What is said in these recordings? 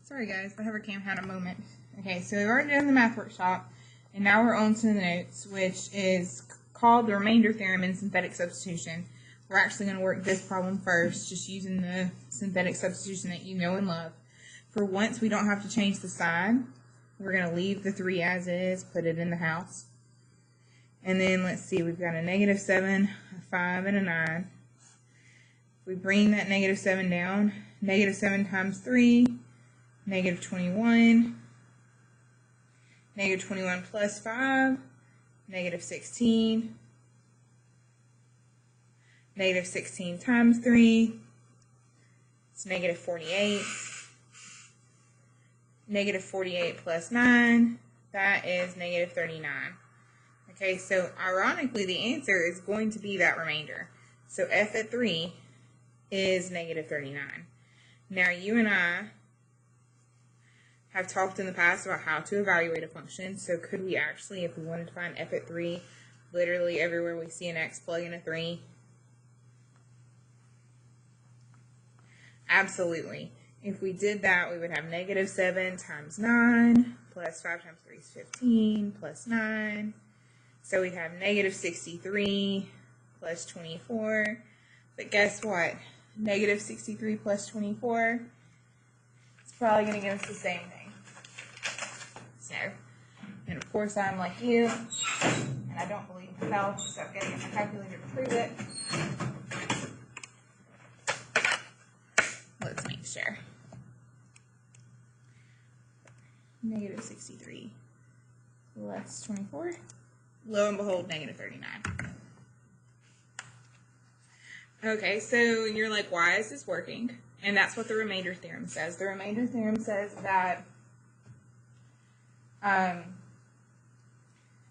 Sorry guys, the hover cam had a moment. Okay, so we've already done the math workshop, and now we're on to the notes, which is called the remainder theorem in synthetic substitution. We're actually going to work this problem first, just using the synthetic substitution that you know and love. For once we don't have to change the sign, we're going to leave the 3 as is, put it in the house. And then let's see, we've got a -7, a 5, and a 9. If we bring that -7 down, -7 times 3, -21, -21 plus 5, -16, -16 times 3, it's -48, -48 plus 9, that is -39. Okay, so ironically the answer is going to be that remainder. So f at 3 is -39. Now you and I have talked in the past about how to evaluate a function, so could we actually, if we wanted to find f at 3, literally everywhere we see an x, plug in a 3? Absolutely. If we did that, we would have -7 times 9, plus 5 times 3 is 15, plus 9. So we'd have -63 plus 24. But guess what? -63 plus 24, it's probably going to give us the same thing. So, and of course I'm like you, and I don't believe in myself, so I've got to get my calculator to prove it. Let's make sure. -63 plus 24. Lo and behold, -39. Okay, so you're like, why is this working? And that's what the remainder theorem says. The remainder theorem says that f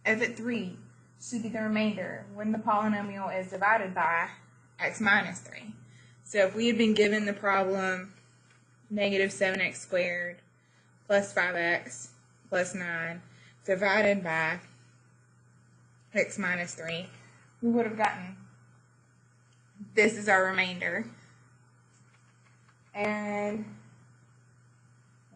at 3 should be the remainder when the polynomial is divided by x minus 3. So if we had been given the problem -7x squared plus 5x plus 9 divided by x minus 3, we would have gotten this is our remainder. And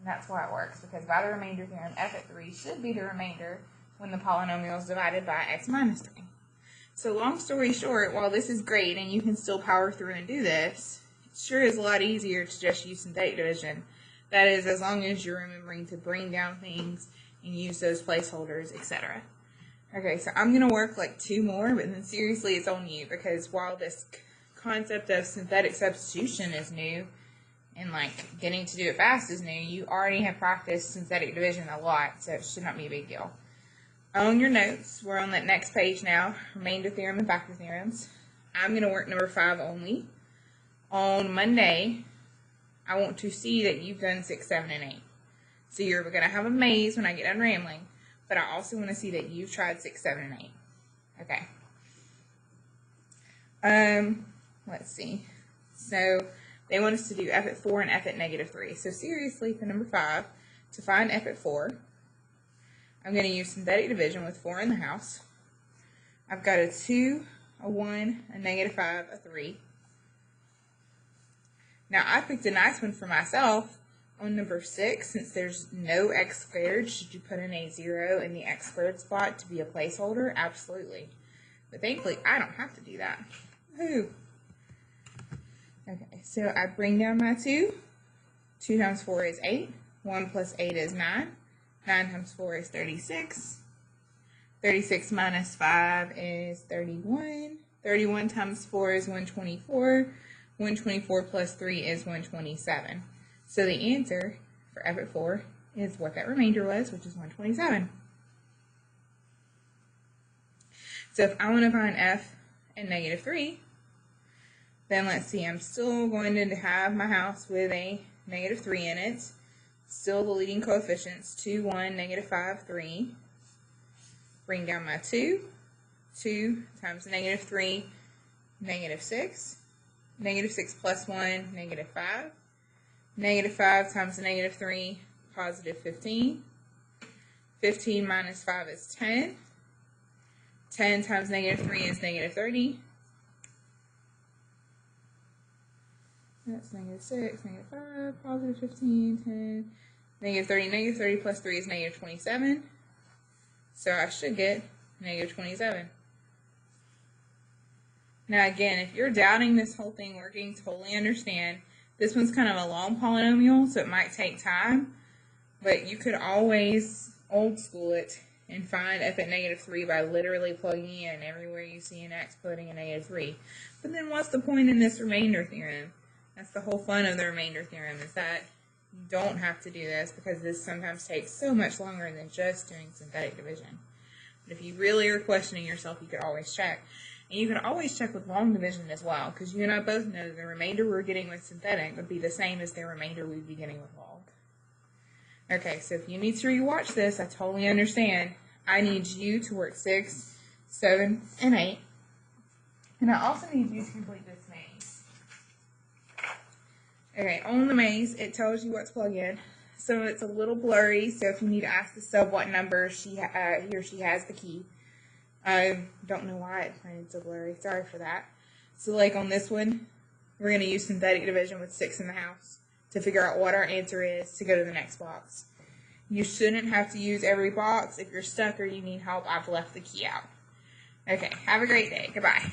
that's why it works, because by the remainder theorem, f at 3 should be the remainder when the polynomial is divided by x minus 3. So long story short, while this is great and you can still power through and do this, it sure is a lot easier to just use synthetic division. That is, as long as you're remembering to bring down things and use those placeholders, etc. Okay, so I'm going to work like 2 more, but then seriously it's on you, because while this concept of synthetic substitution is new, and like getting to do it fast is new, you already have practiced synthetic division a lot, so it should not be a big deal. On your notes, we're on that next page now, remainder theorem and factor theorems. I'm going to work number 5 only. On Monday, I want to see that you've done 6, 7, and 8. So you're going to have a maze when I get done rambling, but I also want to see that you've tried 6, 7, and 8. Okay. Let's see. So they want us to do f at 4 and f at -3. So seriously, for number 5, to find f at 4, I'm going to use synthetic division with 4 in the house. I've got a 2, a 1, a -5, a 3. Now I picked a nice one for myself on number 6. Since there's no x squared, should you put in a 0 in the x squared spot to be a placeholder? Absolutely. But thankfully, I don't have to do that. Woohoo! Okay, so I bring down my 2. 2 times 4 is 8. 1 plus 8 is 9. 9 times 4 is 36. 36 minus 5 is 31. 31 times 4 is 124. 124 plus 3 is 127. So the answer for f at 4 is what that remainder was, which is 127. So if I want to find f at -3, then let's see, I'm still going to have my house with a -3 in it. Still the leading coefficients, 2, 1, -5, 3. Bring down my 2. 2 times -3, -6. -6 plus 1, -5. -5 times -3, positive 15. 15 minus 5 is 10. 10 times -3 is -30. That's -6, -5, positive 15, 10, Negative 30 plus 3 is negative 27. So I should get negative 27. Now again, if you're doubting this whole thing working, totally understand. This one's kind of a long polynomial, so it might take time. But you could always old school it and find f at negative 3 by literally plugging in everywhere you see an x, putting a negative 3. But then what's the point in this remainder theorem? That's the whole fun of the remainder theorem, is that you don't have to do this because this sometimes takes so much longer than just doing synthetic division. But if you really are questioning yourself, you could always check. And you can always check with long division as well, because you and I both know that the remainder we're getting with synthetic would be the same as the remainder we'd be getting with log. Okay, so if you need to rewatch this, I totally understand. I need you to work 6, 7, and 8. And I also need you to complete this maze. Okay, on the maze, it tells you what to plug in. So it's a little blurry, so if you need to ask the sub what number he or she has the key. I don't know why it printed so blurry. Sorry for that. So like on this one, we're going to use synthetic division with 6 in the house to figure out what our answer is to go to the next box. You shouldn't have to use every box. If you're stuck or you need help, I've left the key out. Okay, have a great day. Goodbye.